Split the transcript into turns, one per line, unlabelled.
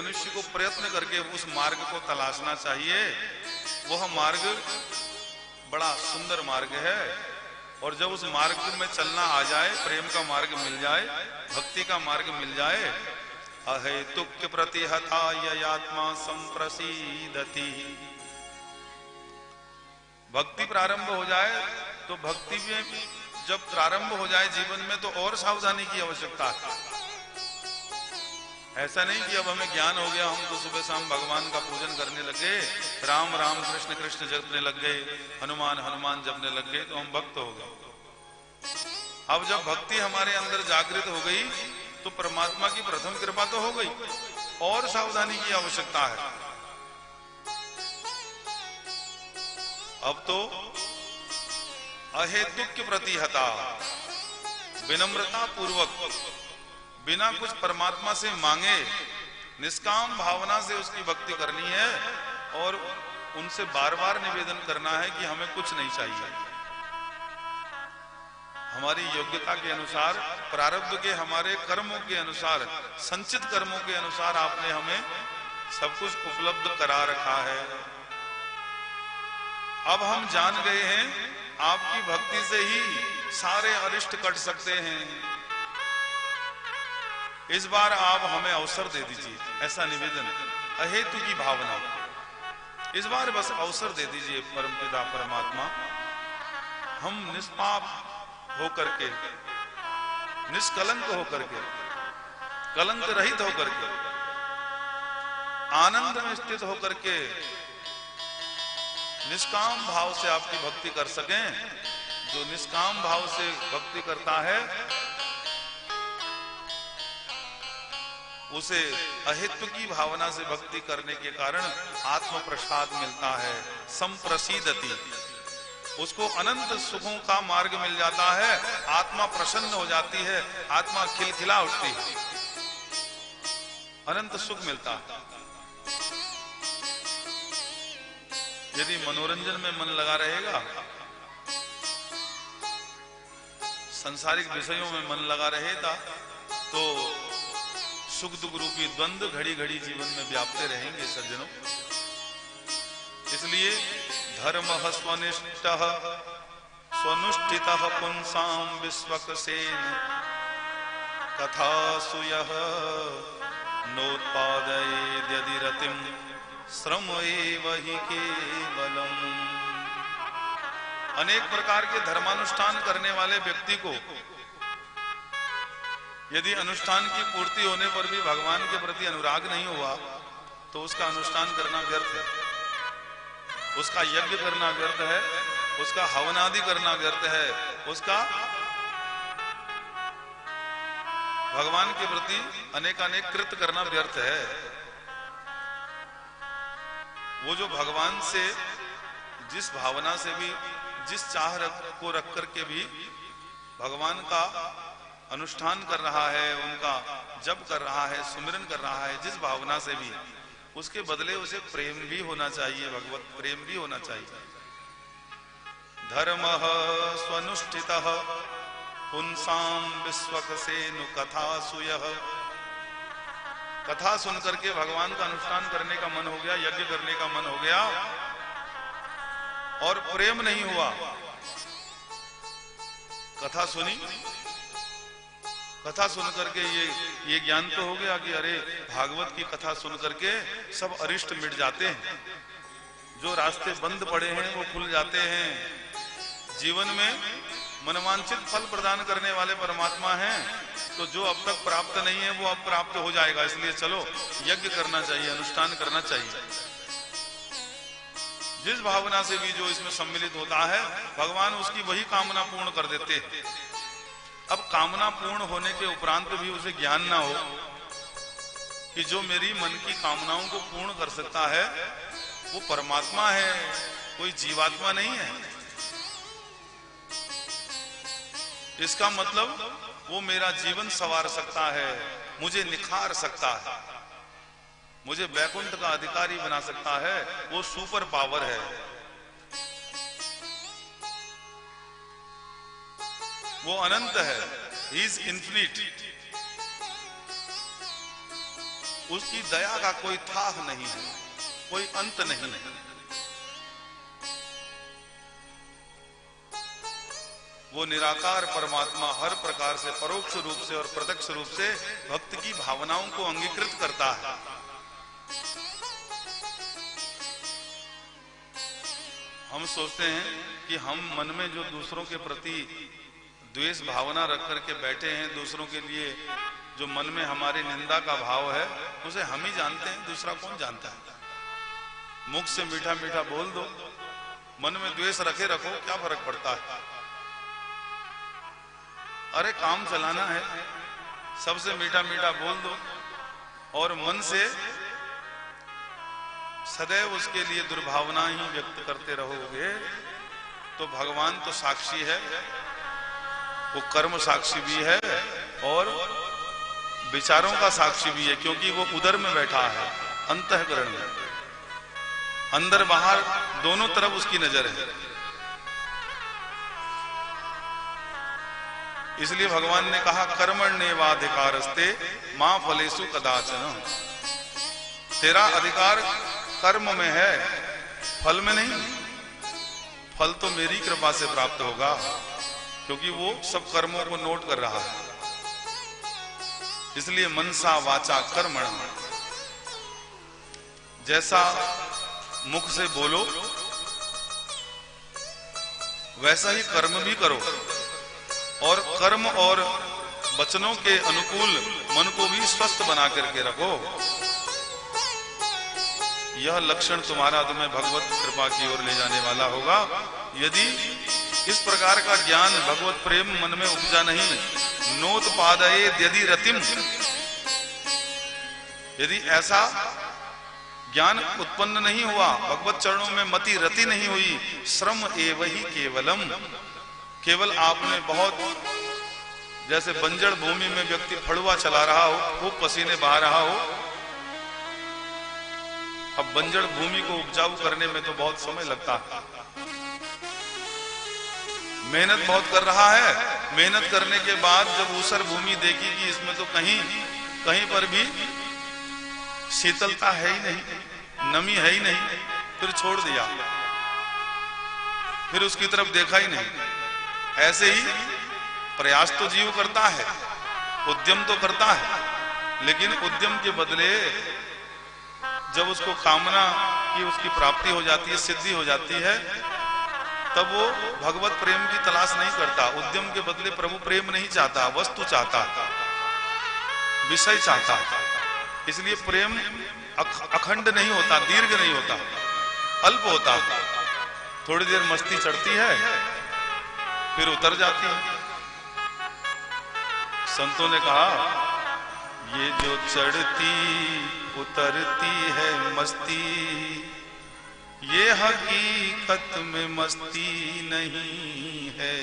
मनुष्य को प्रयत्न करके उस मार्ग को तलाशना चाहिए। वह मार्ग बड़ा सुंदर मार्ग है, और जब उस मार्ग में चलना आ जाए, प्रेम का मार्ग मिल जाए, भक्ति का मार्ग मिल जाए, अहेतुक्य प्रतिहता ययात्मा संप्रसीदति, भक्ति प्रारंभ हो जाए तो भक्ति में जब प्रारंभ हो जाए जीवन में, तो और सावधानी की आवश्यकता है। ऐसा नहीं कि अब हमें ज्ञान हो गया, हम तो सुबह शाम भगवान का पूजन करने लगे, राम राम कृष्ण कृष्ण जपने लग गए, हनुमान हनुमान जपने लग गए, तो हम भक्त हो गए। अब जब भक्ति हमारे अंदर जागृत हो गई तो परमात्मा की प्रथम कृपा तो हो गई, और सावधानी की आवश्यकता है। अब तो अहेतुक्य प्रतिहता, विनम्रता पूर्वक, बिना कुछ परमात्मा से मांगे, निष्काम भावना से उसकी भक्ति करनी है, और उनसे बार बार निवेदन करना है कि हमें कुछ नहीं चाहिए। हमारी योग्यता के अनुसार, प्रारब्ध के हमारे कर्मों के अनुसार, संचित कर्मों के अनुसार आपने हमें सब कुछ उपलब्ध करा रखा है। अब हम जान गए हैं आपकी भक्ति से ही सारे अरिष्ट कट सकते हैं। इस बार आप हमें अवसर दे दीजिए, ऐसा निवेदन, अहेतु की भावना। इस बार बस अवसर दे दीजिए परमपिता परमात्मा। हम निष्पाप होकर के, निष्कलंक होकर के, कलंक रहित होकर के, आनंद में स्थित होकर के निष्काम भाव से आपकी भक्ति कर सकें। जो निष्काम भाव से भक्ति करता है उसे अहित्व की भावना से भक्ति करने के कारण आत्म प्रसाद मिलता है, संप्रसीदति, उसको अनंत सुखों का मार्ग मिल जाता है, आत्मा प्रसन्न हो जाती है, आत्मा खिलखिला उठती है, अनंत सुख मिलता है। यदि मनोरंजन में मन लगा रहेगा, संसारिक विषयों में मन लगा रहेगा, तो सुख दुख रूपी द्वंद्व घड़ी घड़ी जीवन में व्याप्ते रहेंगे सज्जनों। इसलिए धर्मः स्वनिष्ठः स्वनुष्ठितः पुंसां विश्वक्सेन कथासु यः नोत्पादयेद् यदि रतिं श्रम एव हि केवलम्। अनेक प्रकार के धर्मानुष्ठान करने वाले व्यक्ति को यदि अनुष्ठान की पूर्ति होने पर भी भगवान के प्रति अनुराग नहीं हुआ, तो उसका अनुष्ठान करना व्यर्थ है, उसका यज्ञ करना व्यर्थ है, उसका हवनादि करना व्यर्थ है, उसका भगवान के प्रति अनेकानेक कृत करना व्यर्थ है। वो जो भगवान से जिस भावना से भी, जिस चाह को रख करके भी भगवान का अनुष्ठान कर रहा है, उनका जप कर रहा है, सुमिरन कर रहा है, जिस भावना से भी, उसके बदले उसे प्रेम भी होना चाहिए, भगवत प्रेम भी होना चाहिए। धर्मः स्वनुष्ठितः पुंसां विश्वक्सेनु कथासु यः। कथा सुन करके भगवान का अनुष्ठान करने का मन हो गया, यज्ञ करने का मन हो गया, और प्रेम नहीं हुआ। कथा सुनी, कथा सुन करके ये ज्ञान तो हो गया कि अरे भागवत की कथा सुन करके सब अरिष्ट मिट जाते हैं, जो रास्ते बंद पड़े हैं वो खुल जाते हैं, जीवन में मनवांछित फल प्रदान करने वाले परमात्मा हैं, तो जो अब तक प्राप्त नहीं है वो अब प्राप्त हो जाएगा। इसलिए चलो यज्ञ करना चाहिए, अनुष्ठान करना चाहिए। जिस भावना से भी जो इसमें सम्मिलित होता है, भगवान उसकी वही कामना पूर्ण कर देते हैं। अब कामना पूर्ण होने के उपरांत भी उसे ज्ञान ना हो कि जो मेरी मन की कामनाओं को पूर्ण कर सकता है वो परमात्मा है, कोई जीवात्मा नहीं है। इसका मतलब वो मेरा जीवन संवार सकता है, मुझे निखार सकता है, मुझे वैकुंठ का अधिकारी बना सकता है, वो सुपर पावर है। वो अनंत है, ही इज इन्फिनिट। उसकी दया का कोई थाह नहीं है, कोई अंत नहीं है। वो निराकार परमात्मा हर प्रकार से परोक्ष रूप से और प्रत्यक्ष रूप से भक्त की भावनाओं को अंगीकृत करता है। हम सोचते हैं कि हम मन में जो दूसरों के प्रति द्वेष भावना रख करके बैठे हैं, दूसरों के लिए जो मन में हमारी निंदा का भाव है, उसे हम ही जानते हैं, दूसरा कौन जानता है। मुख से मीठा मीठा बोल दो, मन में द्वेष रखे रखो, क्या फर्क पड़ता है। अरे काम चलाना है, सबसे मीठा मीठा बोल दो और मन से सदैव उसके लिए दुर्भावना ही व्यक्त करते रहोगे तो भगवान तो साक्षी है, वो कर्म साक्षी भी है और विचारों का साक्षी भी है, क्योंकि वो उदर में बैठा है, अंतःकरण में, अंदर बाहर दोनों तरफ उसकी नजर है। इसलिए भगवान ने कहा कर्मण्येवाधिकारस्ते मां फलेषु कदाचन। तेरा अधिकार कर्म में है, फल में नहीं। फल तो मेरी कृपा से प्राप्त होगा, क्योंकि वो सब कर्मों को नोट कर रहा है। इसलिए मनसा वाचा कर्मण, जैसा मुख से बोलो वैसा ही कर्म भी करो, और कर्म और वचनों के अनुकूल मन को भी स्वस्थ बना करके रखो। यह लक्षण तुम्हारा तुम्हें भगवत कृपा की ओर ले जाने वाला होगा। यदि इस प्रकार का ज्ञान भगवत प्रेम मन में उपजा नहीं, नोत्पादयेत् यदि रतिम, यदि ऐसा ज्ञान उत्पन्न नहीं हुआ, भगवत चरणों में मति रति नहीं हुई, श्रम एव ही केवलम, केवल आपने बहुत, जैसे बंजर भूमि में व्यक्ति फड़ुआ चला रहा हो, खूब पसीने बहा रहा हो। अब बंजर भूमि को उपजाऊ करने में तो बहुत समय लगता है, मेहनत बहुत कर रहा है। मेहनत करने के बाद जब ऊसर भूमि देखी कि इसमें तो कहीं पर भी शीतलता है ही नहीं, नमी है ही नहीं, फिर छोड़ दिया, फिर उसकी तरफ देखा ही नहीं। ऐसे ही प्रयास तो जीव करता है, उद्यम तो करता है, लेकिन उद्यम के बदले जब उसको कामना की उसकी प्राप्ति हो जाती है, सिद्धि हो जाती है, तब वो भगवत प्रेम की तलाश नहीं करता। उद्यम के बदले प्रभु प्रेम नहीं चाहता, वस्तु चाहता, विषय चाहता। इसलिए प्रेम अखंड नहीं होता, दीर्घ नहीं होता, अल्प होता। थोड़ी देर मस्ती चढ़ती है, फिर उतर जाती है। संतों ने कहा, ये जो चढ़ती उतरती है मस्ती, ये हकीकत में मस्ती नहीं है।